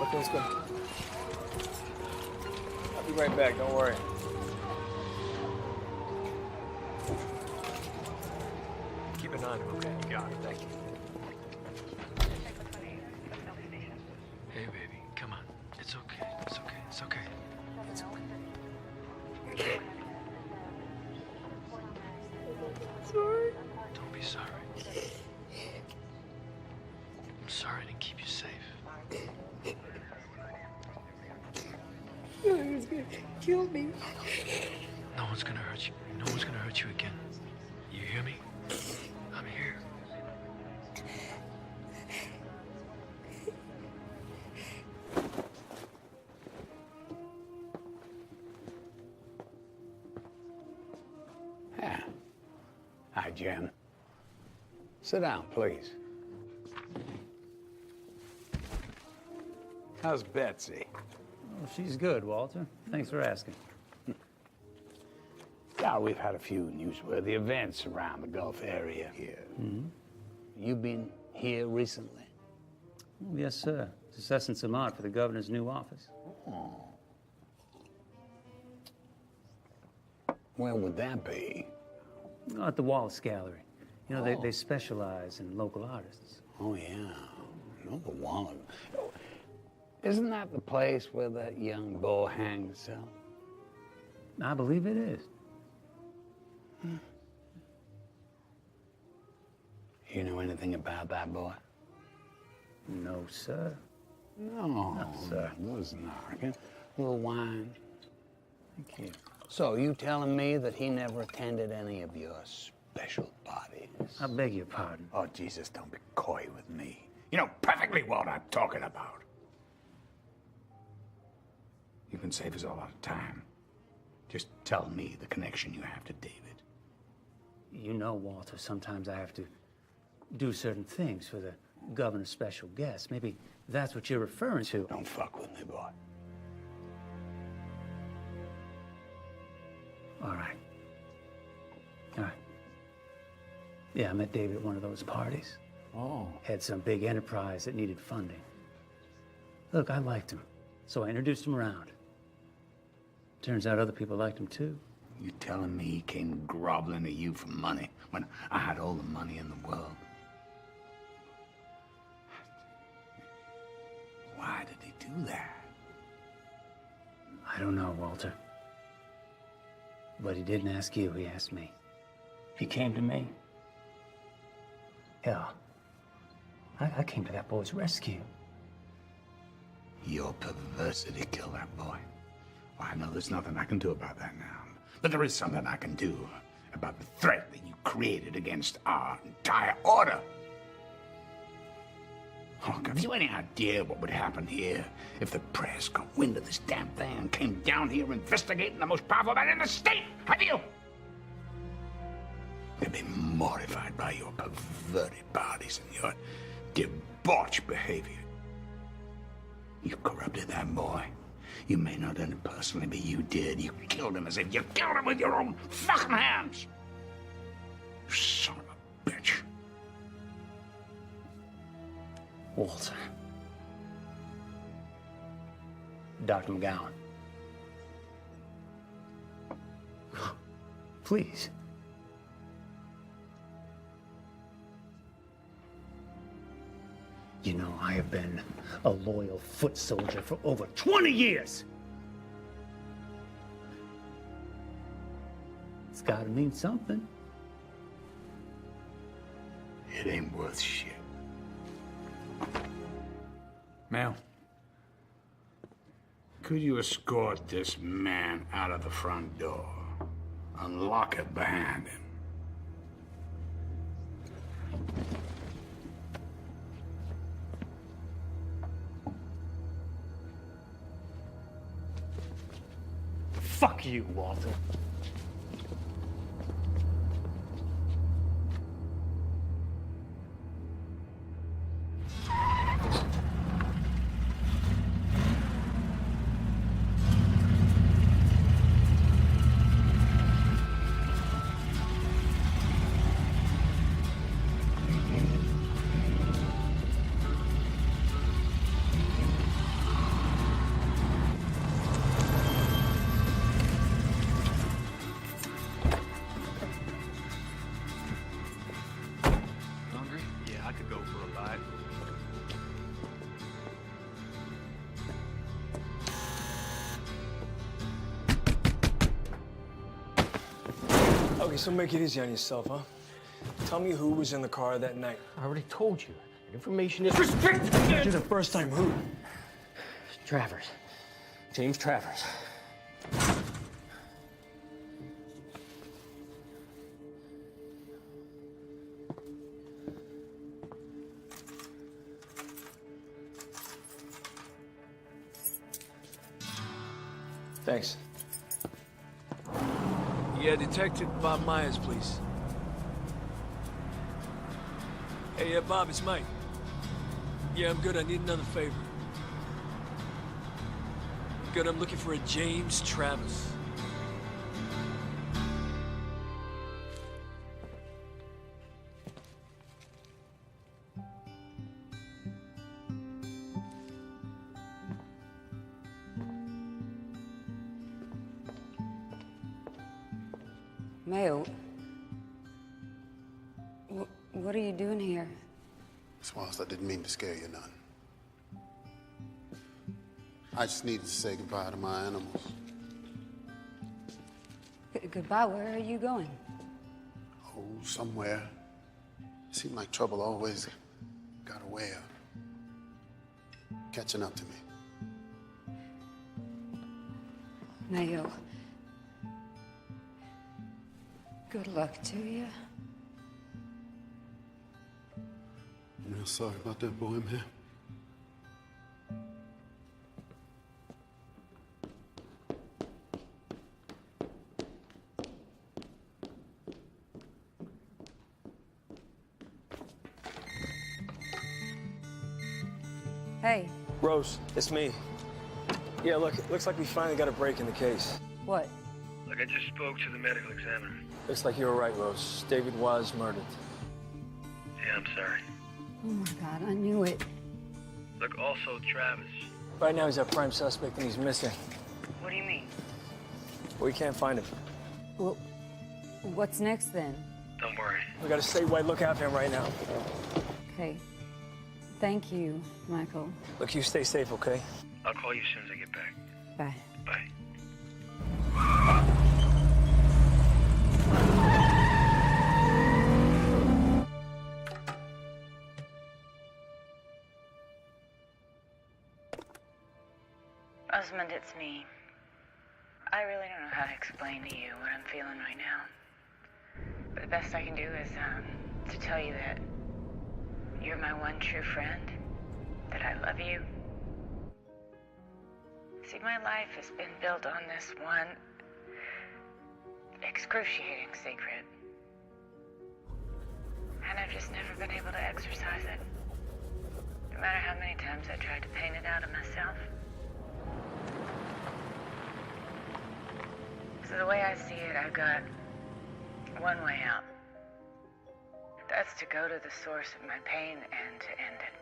Okay, let's go. I'll be right back, don't worry. Keep an eye on him, okay? You got it, thank you. Hey, baby, come on. It's okay, it's okay, it's okay. It's okay. Sorry. Don't be sorry. I'm sorry I didn't keep you safe. He's gonna kill me. No one's gonna hurt you. No one's gonna hurt you again. You hear me? I'm here. Yeah. Hi, Jen. Sit down, please. How's Betsy? Well, she's good, Walter. Thanks for asking. Yeah, we've had a few newsworthy events around the Gulf area here. Mm-hmm. You been here recently? Oh, yes, sir. Just assessing some art for the governor's new office. Oh. Where would that be? Oh, at the Wallace Gallery. You know, they specialize in local artists. Oh, yeah. No, the Wallace. Isn't that the place where that young bull hanged himself? I believe it is. You know anything about that boy? No, sir. No, sir. Was narking. A little wine. Thank you. So, you telling me that he never attended any of your special parties? I beg your pardon. Oh, Jesus, don't be coy with me. You know perfectly what I'm talking about. You can save us a lot of time. Just tell me the connection you have to David. You know, Walter, sometimes I have to do certain things for the governor's special guests. Maybe that's what you're referring to. Don't fuck with me, boy. All right. All right. Yeah, I met David at one of those parties. Oh. Had some big enterprise that needed funding. Look, I liked him, so I introduced him around. Turns out other people liked him too. You telling me he came groveling to you for money when I had all the money in the world? Why did he do that? I don't know, Walter. But he didn't ask you, he asked me. He came to me. Hell, I came to that boy's rescue. Your perversity killed that boy. Well, I know there's nothing I can do about that now. But there is something I can do about the threat that you created against our entire order. Look, have you any idea what would happen here if the press got wind of this damn thing and came down here investigating the most powerful man in the state? Have you? They'd be mortified by your perverted parties and your debauched behavior. You corrupted that boy. You may not have done it personally, but you did. You killed him as if you killed him with your own fucking hands. You son of a bitch. Walter. Dr. McGowan. Please. You know, I have been a loyal foot soldier for over 20 years. It's gotta mean something. It ain't worth shit. Mel, could you escort this man out of the front door? Unlock it behind him. Fuck you, Walter. I could go for a bite. Okay, so make it easy on yourself, huh? Tell me who was in the car that night. I already told you. Information is restricted. To the first time, who? Travers. James Travers. Thanks. Yeah, Detective Bob Myers, please. Hey, yeah, Bob, it's Mike. Yeah, I'm good. I need another favor. Good, I'm looking for a James Travers. Mayo, what are you doing here? Swans, I didn't mean to scare you none. I just needed to say goodbye to my animals. Goodbye, where are you going? Oh, somewhere. Seemed like trouble always got a way of catching up to me. Mayo, good luck to you. I'm real sorry about that, boy, man. Hey, Rose, it's me. Yeah, look, it looks like we finally got a break in the case. what? Look, I just spoke to the medical examiner. Looks like you were right, Rose. David was murdered. Yeah, I'm sorry. Oh my God, I knew it. Look, also Travis. Right now, he's our prime suspect and he's missing. What do you mean? We can't find him. Well, what's next then? Don't worry. We got a statewide lookout for him right now. Okay. Thank you, Michael. Look, you stay safe, okay? I'll call you as soon as I get back. Bye. Bye. Osmond, it's me. I really don't know how to explain to you what I'm feeling right now. But the best I can do is to tell you that you're my one true friend, that I love you. See, my life has been built on this one excruciating secret. And I've just never been able to exercise it. No matter how many times I tried to paint it out of myself. So the way I see it, I've got one way out. That's to go to the source of my pain and to end it.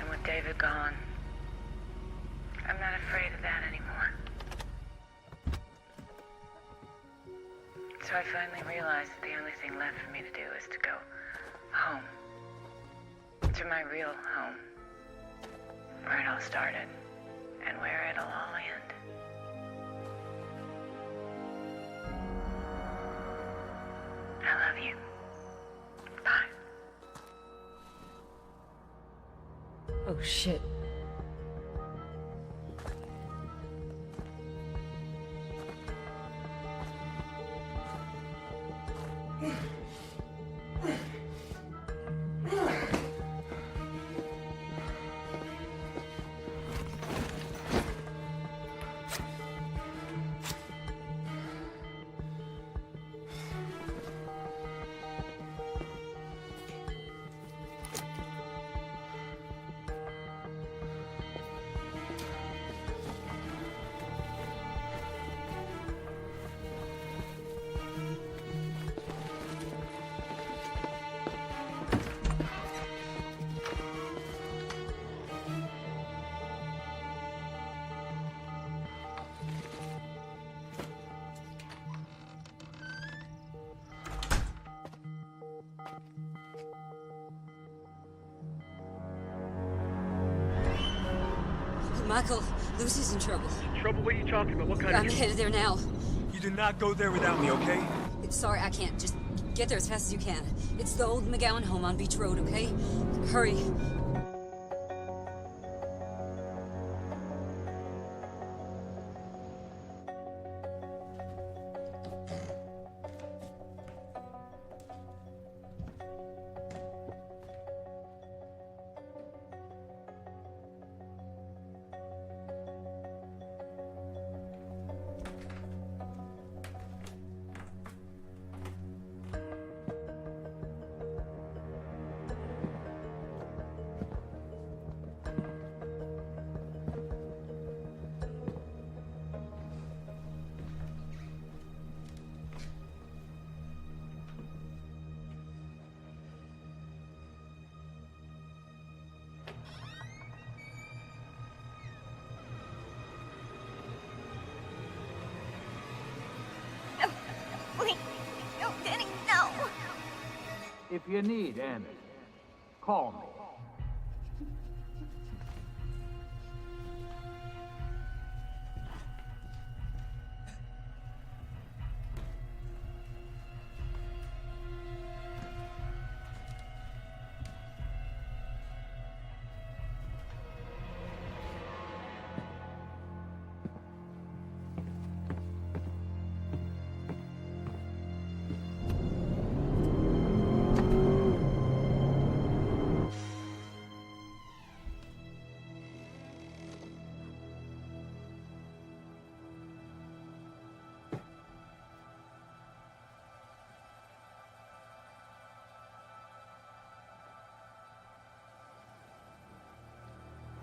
And with David gone, I'm not afraid of that anymore. So I finally realized that the only thing left for me to do is to go home. To my real home. Where it all started, and where it'll all end. I love you. Bye. Oh, shit. Michael, Lucy's in trouble. Trouble? What are you talking about? What kind I'm headed there now. You do not go there without me, okay? Sorry, I can't. Just get there as fast as you can. It's the old McGowan home on Beach Road, okay? Hurry. Wait, no, Danny, no. If you need Annie, call me.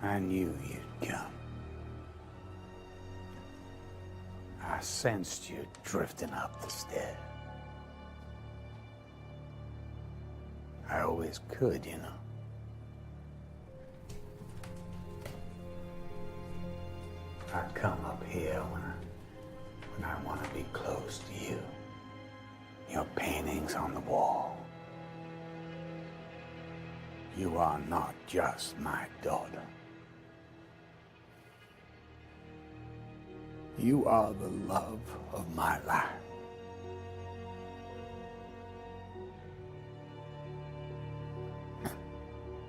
I knew you'd come. I sensed you drifting up the stairs. I always could, you know. I come up here when I want to be close to you. Your paintings on the wall. You are not just my daughter. You are the love of my life.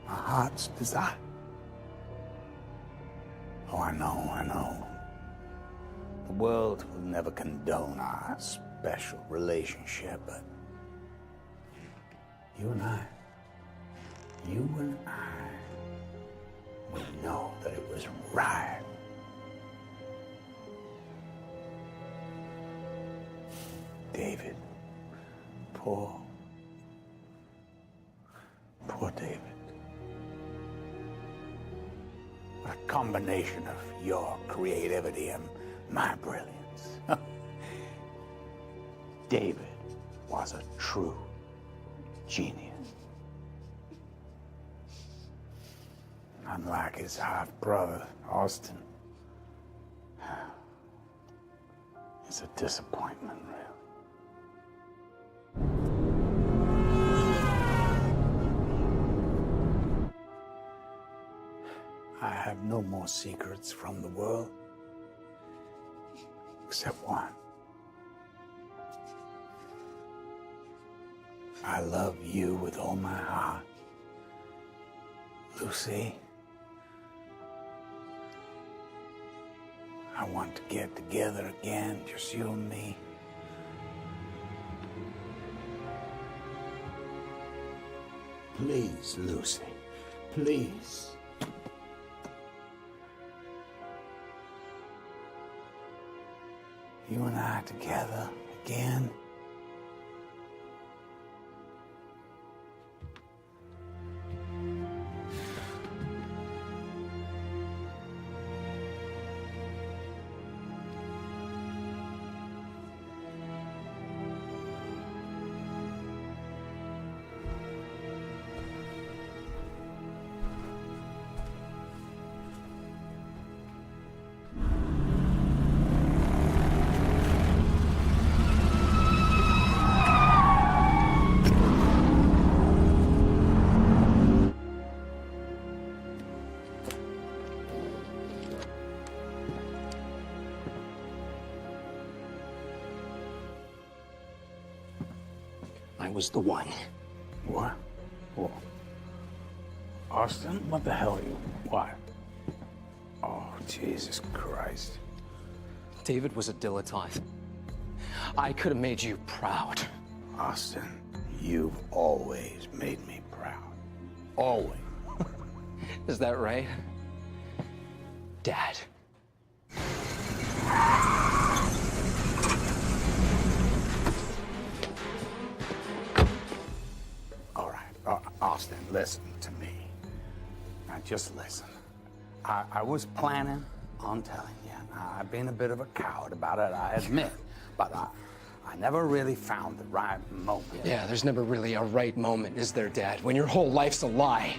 My heart's desire. Oh, I know. The world will never condone our special relationship, but you and I, we know that it was right. David. Poor David. What a combination of your creativity and my brilliance. David was a true genius. Unlike his half-brother, Austin. It's a disappointment, really. I have no more secrets from the world, except one. I love you with all my heart. Lucy, I want to get together again, just you and me. Please, Lucy, please. You and I together again. I was the one. What? What? Austin, what the hell are you? What? Oh, Jesus Christ. David was a dilettante. I could have made you proud. Austin, you've always made me proud. Always. Is that right? Dad. All right, Austin, listen to me. Now, just listen. I was planning on telling you. I've been a bit of a coward about it, I admit. But I never really found the right moment. Yeah, there's never really a right moment, is there, Dad? When your whole life's a lie.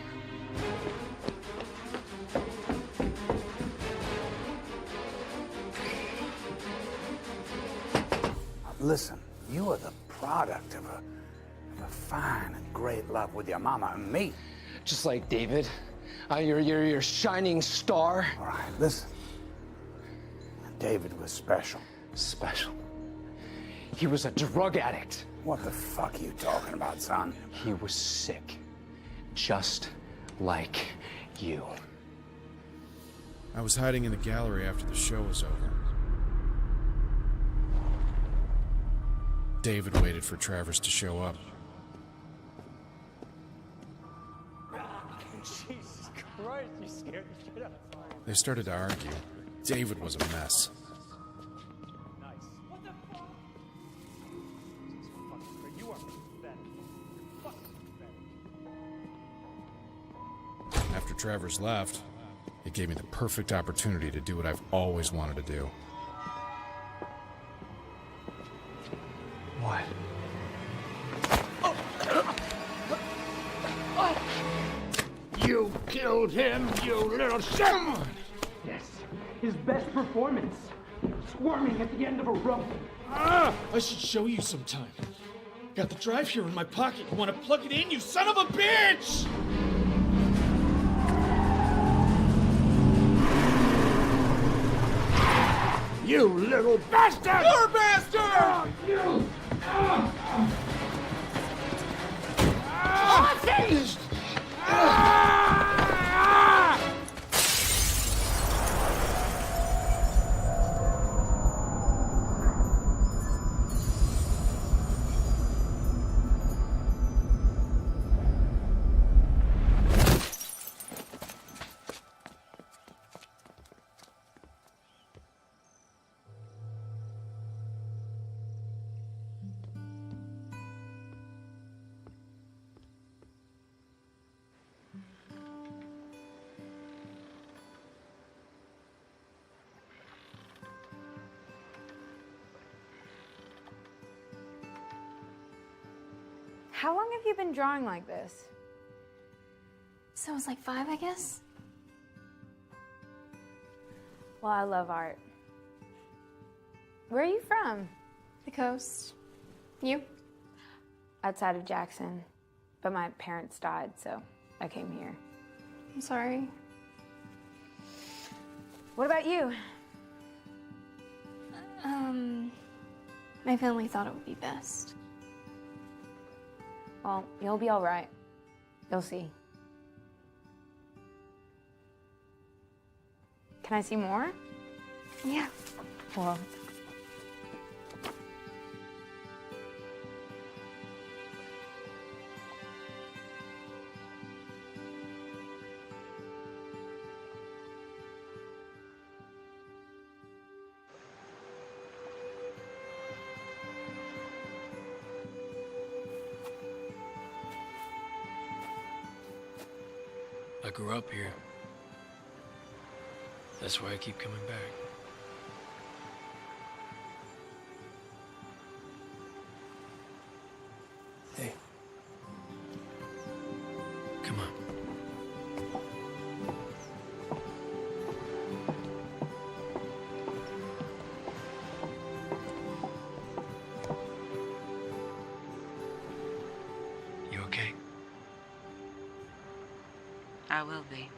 Listen, you are the product of a fine and great love with your mama and me. Just like David. You're your shining star. All right, listen. David was special. Special? He was a drug addict. What the fuck are you talking about, son? He was sick. Just like you. I was hiding in the gallery after the show was over. David waited for Travers to show up. Jesus Christ, you scared the shit out of me. They started to argue. David was a mess. After Travers left, it gave me the perfect opportunity to do what I've always wanted to do. What? You killed him, you little shit! Yes, his best performance. Squirming at the end of a rope. I should show you sometime. Got the drive here in my pocket. You want to plug it in, you son of a bitch! You little bastard! You're a bastard! You! How long have you been drawing like this? So it was like 5, I guess? Well, I love art. Where are you from? The coast. You? Outside of Jackson. But my parents died, so I came here. I'm sorry. What about you? My family thought it would be best. Well, you'll be all right. You'll see. Can I see more? Yeah. Well. I grew up here. That's why I keep coming back. Hey. Come on. You okay? I will be.